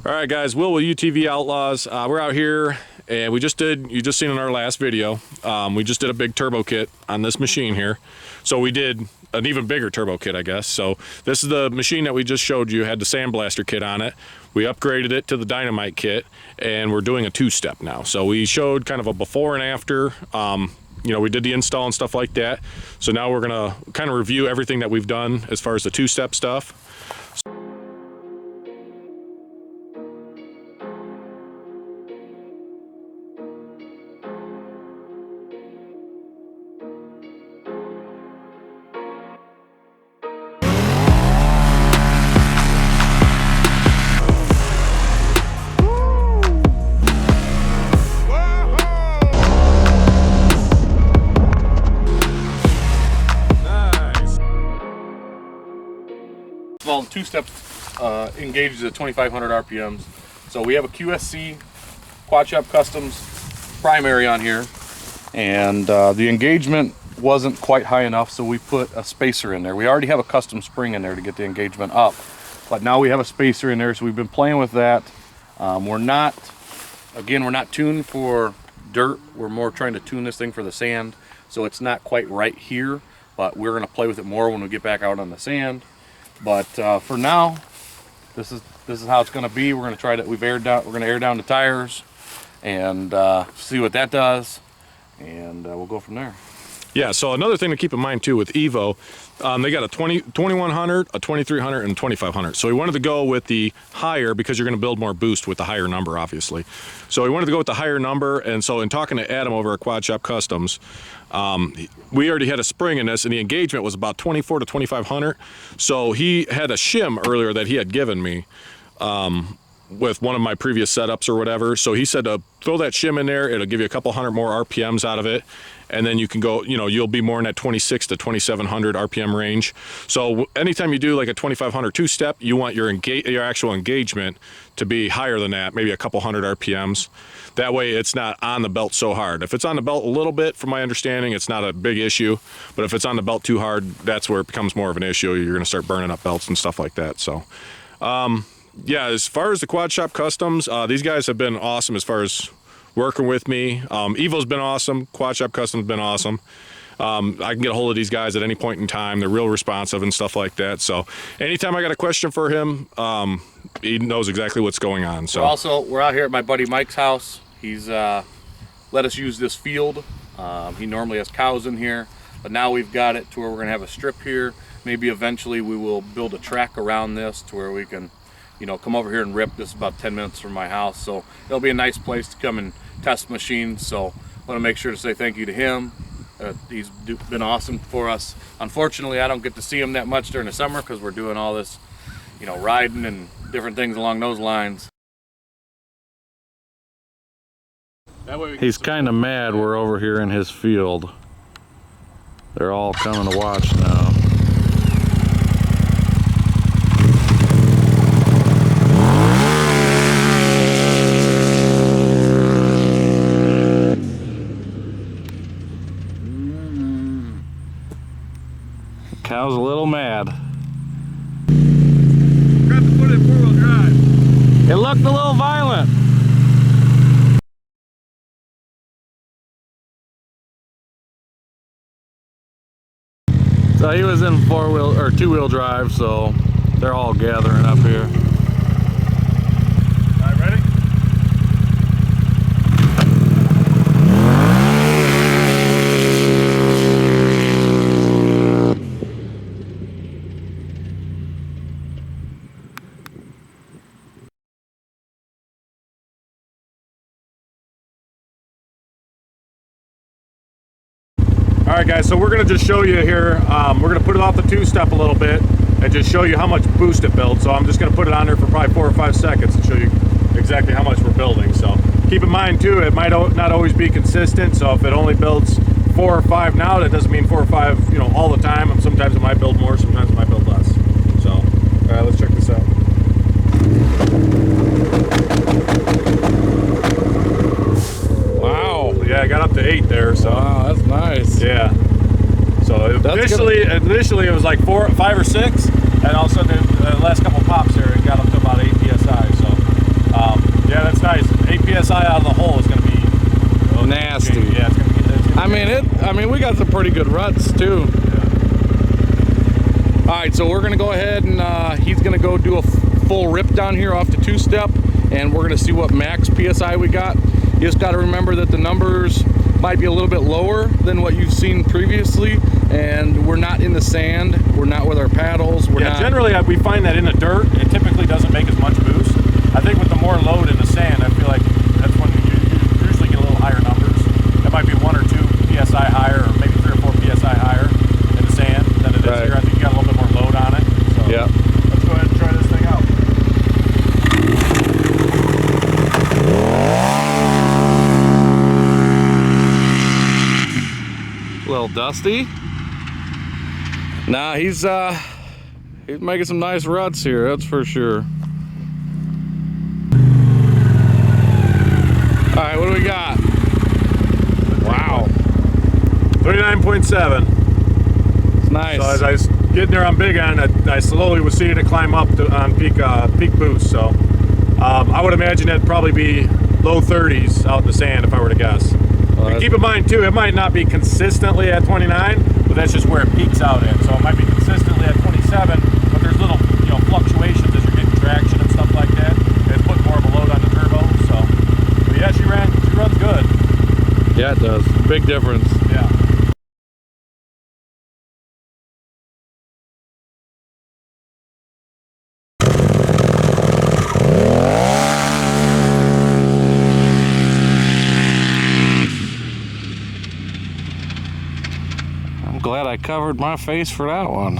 All right, guys, Will with UTV Outlaws. We're out here, and you just seen in our last video, we just did a big turbo kit on this machine here. So we did an even bigger turbo kit, I guess. So this is the machine that we just showed you, had the sandblaster kit on it. We upgraded it to the Dynamite kit, and we're doing a two-step now. So we showed kind of a before and after. You know, we did the install and stuff like that. So now we're gonna kind of review everything that we've done as far as the two-step stuff. Well, two-step engages at 2,500 RPMs. So we have a QSC Quad Shop Customs primary on here, and the engagement wasn't quite high enough, so we put a spacer in there. We already have a custom spring in there to get the engagement up, but now we have a spacer in there, so we've been playing with that. We're not tuned for dirt. We're more trying to tune this thing for the sand, so it's not quite right here, but we're going to play with it more when we get back out on the sand. But for now, this is how it's going to be. We're going to try to we're going to air down the tires and see what that does, and we'll go from there. Yeah, so another thing to keep in mind too with Evo, they got a 2100, a 2300, and 2500. So we wanted to go with the higher because you're going to build more boost with the higher number, obviously. So we wanted to go with the higher number, and so in talking to Adam over at Quad Shop Customs, we already had a spring in this, and the engagement was about 24 to 2500. So he had a shim earlier that he had given me with one of my previous setups or whatever. So he said to throw that shim in there, it'll give you a couple hundred more RPMs out of it, and then you can go, you know, you'll be more in that 26 to 2700 RPM range. So anytime you do like a 2500 two-step, you want your actual engagement to be higher than that, maybe a couple hundred RPMs. That way it's not on the belt so hard. If it's on the belt a little bit, from my understanding, it's not a big issue, but if it's on the belt too hard, that's where it becomes more of an issue. You're gonna start burning up belts and stuff like that. So yeah, as far as the Quad Shop Customs, these guys have been awesome as far as working with me. Evo's been awesome. Quad Shop Customs been awesome. I can get a hold of these guys at any point in time. They're real responsive and stuff like that. So anytime I got a question for him, he knows exactly what's going on. So we're out here at my buddy Mike's house. He's let us use this field. He normally has cows in here, but now we've got it to where we're gonna have a strip here. Maybe eventually we will build a track around this to where we can, you know, come over here and rip. This is about 10 minutes from my house, so it'll be a nice place to come and test machines. So I want to make sure to say thank you to him. He's been awesome for us. Unfortunately, I don't get to see him that much during the summer because we're doing all this, you know, riding and different things along those lines. That way he's kind of mad we're over here in his field. They're all coming to watch now. Cow's a little mad. Tried to put it in four-wheel drive. It looked a little violent. So he was in four-wheel or two-wheel drive, so they're all gathering up here. All right, ready? all right, guys, so we're gonna just show you here, we're gonna put it off the two-step a little bit and just show you how much boost it builds. So I'm just gonna put it on there for probably 4 or 5 seconds and show you exactly how much we're building. So keep in mind too, it might not always be consistent. So if it only builds 4 or 5 now, that doesn't mean 4 or 5, you know, all the time. And sometimes it might build more, sometimes it might build less. So, all right, let's check this out. Wow, yeah, I got up to 8 there. So wow, that's nice. Yeah. So initially it was like 4, 5 or 6, and all of a sudden the last couple pops there, it got up to about 8 psi. So PSI out of the hole is going to be nasty. Yeah, it's going to be. I mean, we got some pretty good ruts too. All right, so we're gonna go ahead and he's gonna go do a full rip down here off the two-step, and we're gonna see what max PSI we got. You just gotta remember that the numbers might be a little bit lower than what you've seen previously, and we're not in the sand, we're not with our paddles, we're not. Generally we find that in the dirt, it typically doesn't make as much boost. I think with the more load in the sand, I feel like that's when you usually get a little higher numbers. It might be 1 or 2 PSI higher, or maybe 3 or 4 PSI higher in the sand than it is here. I think you got a little bit more load on it. So yeah. Let's go ahead and try this thing out. A little dusty. Nah, he's making some nice ruts here, that's for sure. All right, what do we got? Wow. 39.7. It's nice. So as I was getting there on big end, I slowly was seeing it climb up on peak boost. So I would imagine it'd probably be low 30s out in the sand if I were to guess. And keep in mind too, it might not be consistently at 29, but that's just where it peaks out at. So it might be consistently at 27, but there's little fluctuations as you're getting traction and stuff like that. It's putting more of a load on the turbo. So, but yeah, she runs good. Yeah, it does. Big difference. Yeah. I'm glad I covered my face for that one.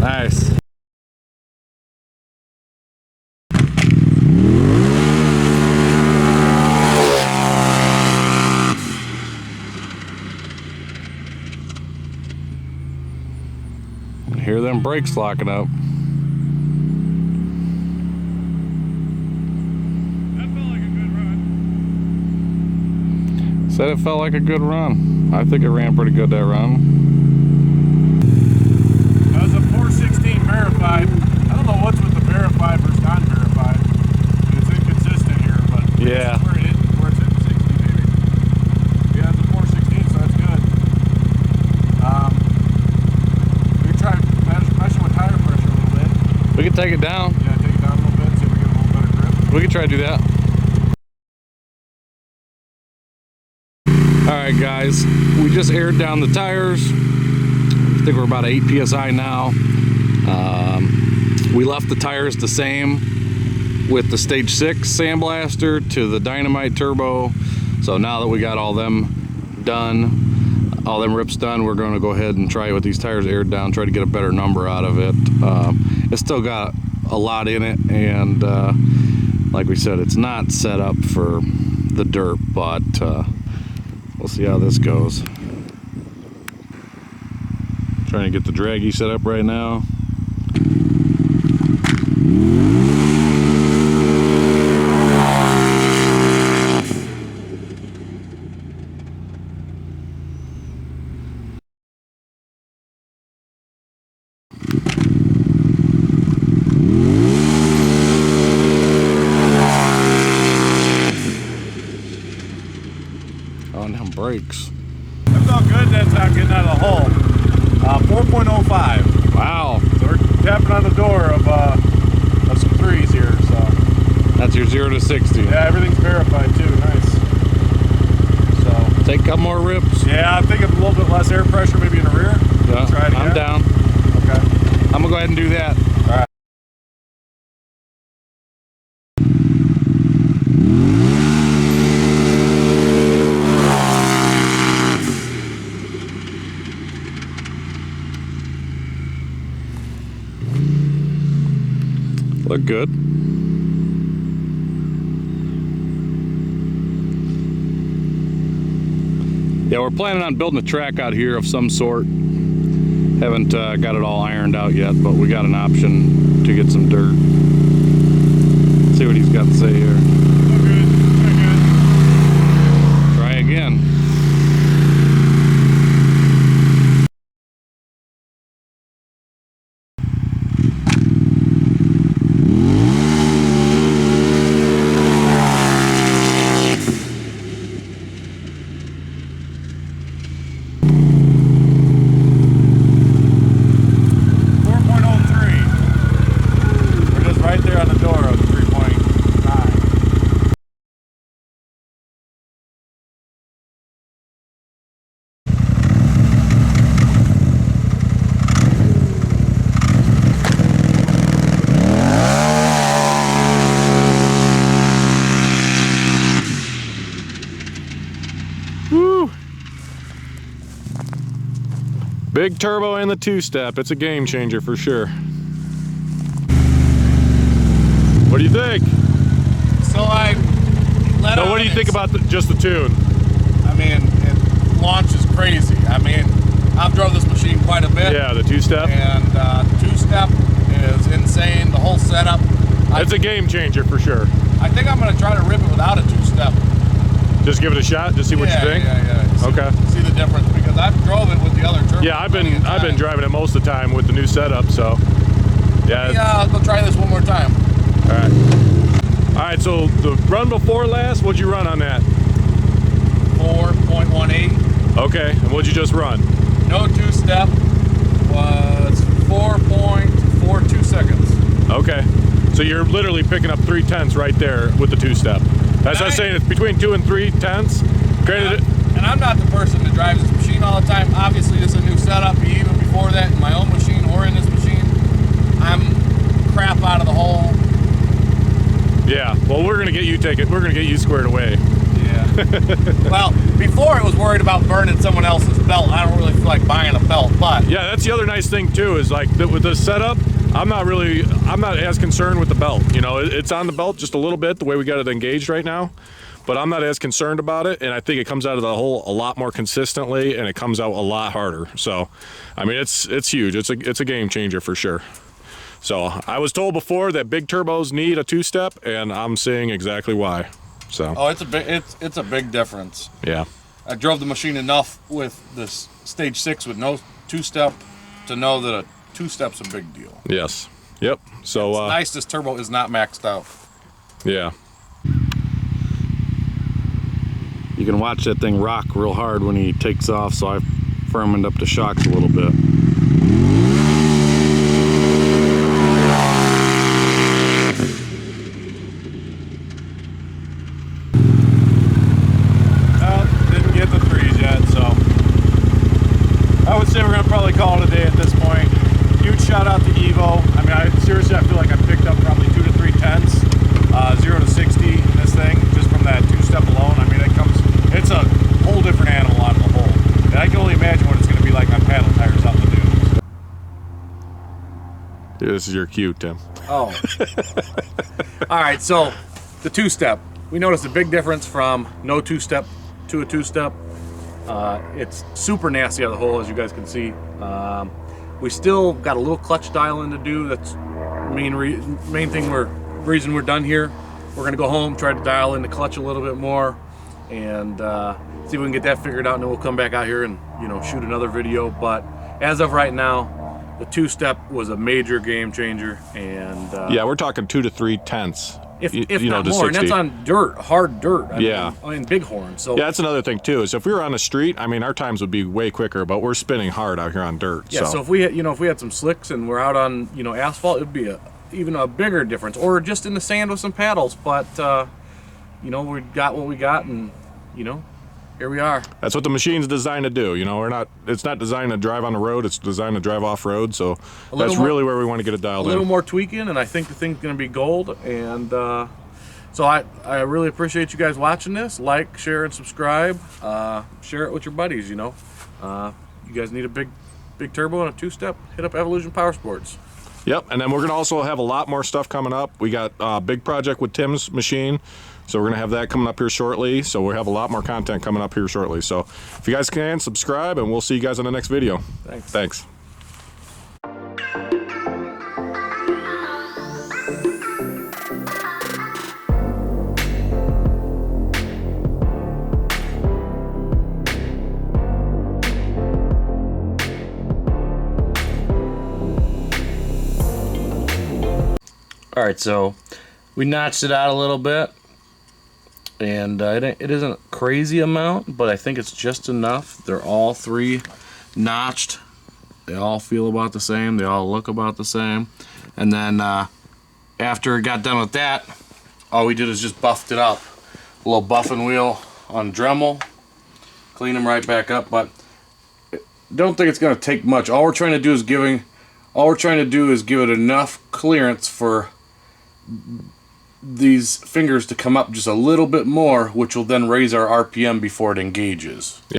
Nice. Hear them brakes locking up. That felt like a good run. Said it felt like a good run. I think it ran pretty good that run. That was a 416 verified. I don't know what's with the verified versus non-verified. It's inconsistent here, but Yeah. where it's hitting 60 maybe. Yeah, it's a 416, so that's good. We can try meshing with tire pressure a little bit. We can take it down. Yeah, take it down a little bit, see if we get a little better grip. We can try to do that. All right, guys, we just aired down the tires. I think we're about 8 PSI now. We left the tires the same with the stage 6 sandblaster to the Dynamite Turbo. So now that we got all them done, all them rips done, we're going to go ahead and try it with these tires aired down, try to get a better number out of it. It's still got a lot in it, and like we said, it's not set up for the dirt, but we'll see how this goes. Trying to get the draggy set up right now. On them brakes. That felt good that time getting out of the hole. 4.05. Wow. So we're tapping on the door of some 3s here. So That's your 0 to 60. yeah, everything's verified too. Nice. So Take a couple more rips. yeah, I'm thinking a little bit less air pressure maybe in the rear. Yeah, Try it I'm again. down. Okay. I'm gonna go ahead and do that. Look good. Yeah, we're planning on building a track out here of some sort. Haven't got it all ironed out yet, but we got an option to get some dirt. Let's see what he's got to say here. Look good. Look good. Try again. Big turbo and the two-step. It's a game changer for sure. What do you think? So I let Now, what do you think about just the tune? I mean, it launches crazy. I mean, I've drove this machine quite a bit. Yeah, the two-step. And two-step is insane. The whole setup. It's a game changer for sure. I think I'm going to try to rip it without a two-step. Just give it a shot, just see what you think. Yeah. Okay. See the difference, because I've drove it with the other turbo. Yeah, I've been driving it most of the time with the new setup, so yeah. Yeah, I'll go try this one more time. All right. So the run before last, what'd you run on that? 4.18. Okay, and what'd you just run? No two-step was 4.42 seconds. Okay, so you're literally picking up 3/10 right there with the two-step. That's what I'm saying. It's between 2 and 3/10. Granted, and I'm not the person that drives this machine all the time. Obviously, this is a new setup. Even before that, in my own machine or in this machine, I'm crap out of the hole. yeah. Well, we're gonna get you We're gonna get you squared away. Yeah. Well, before it was worried about burning someone else's belt. I don't really feel like buying a belt, but Yeah, that's the other nice thing too. Is like with the setup, I'm not as concerned with the belt. You know, it's on the belt just a little bit the way we got it engaged right now, but I'm not as concerned about it, and I think it comes out of the hole a lot more consistently, and it comes out a lot harder. So, I mean, it's huge. It's a game changer for sure. So I was told before that big turbos need a two-step, and I'm seeing exactly why. So oh, it's a big difference. yeah. I drove the machine enough with this stage 6 with no two-step to know that a two-step's a big deal. Yes. Yep. So It's nice this turbo is not maxed out. yeah. You can watch that thing rock real hard when he takes off, so I've firmed up the shocks a little bit. Didn't get the 3s yet, so I would say we're gonna probably call it a day at this point. Huge shout out to Evo. I mean, seriously, I feel like I picked up probably 2 to 3/10, 0 to 60 in this thing just from that two-step alone. I mean, it's a whole different animal out of the hole, and I can only imagine what it's gonna be like on paddle tires out in the dunes. Yeah, this is your cue, Tim. Oh. All right, so the two-step. We noticed a big difference from no two-step to a two-step. It's super nasty out of the hole, as you guys can see. We still got a little clutch dialing to do. That's the main thing reason we're done here. We're gonna go home, try to dial in the clutch a little bit more, and see if we can get that figured out, and then we'll come back out here and shoot another video. But as of right now, the two-step was a major game changer, and Yeah, we're talking 2 to 3/10. if to not more, 60. and that's on dirt, hard dirt. Yeah. I mean bighorn. So Yeah, that's another thing too. Is if we were on the street, I mean, our times would be way quicker, but we're spinning hard out here on dirt. yeah. So if we had some slicks and we're out on asphalt, it'd be even a bigger difference, or just in the sand with some paddles. But we got what we got, and here we are. That's what the machine's designed to do. It's not designed to drive on the road. It's designed to drive off road. So that's really where we want to get it dialed A in. little more tweaking, and I think the thing's going to be gold. And so I really appreciate you guys watching this. Like, share, and subscribe. Share it with your buddies. You guys need a big turbo and a two-step. Hit up Evolution Power Sports. Yep, and then we're gonna also have a lot more stuff coming up. We got a big project with Tim's machine, so we're gonna have that coming up here shortly. So we'll have a lot more content coming up here shortly. So if you guys can, subscribe, and we'll see you guys in the next video. Thanks. All right, so we notched it out a little bit, and it isn't a crazy amount, but I think it's just enough. They're all three notched. They all feel about the same. They all look about the same. And then after it got done with that, all we did is just buffed it up. A little buffing wheel on Dremel, clean them right back up. But don't think it's going to take much. All we're trying to do is give it enough clearance for these fingers to come up just a little bit more, which will then raise our RPM before it engages.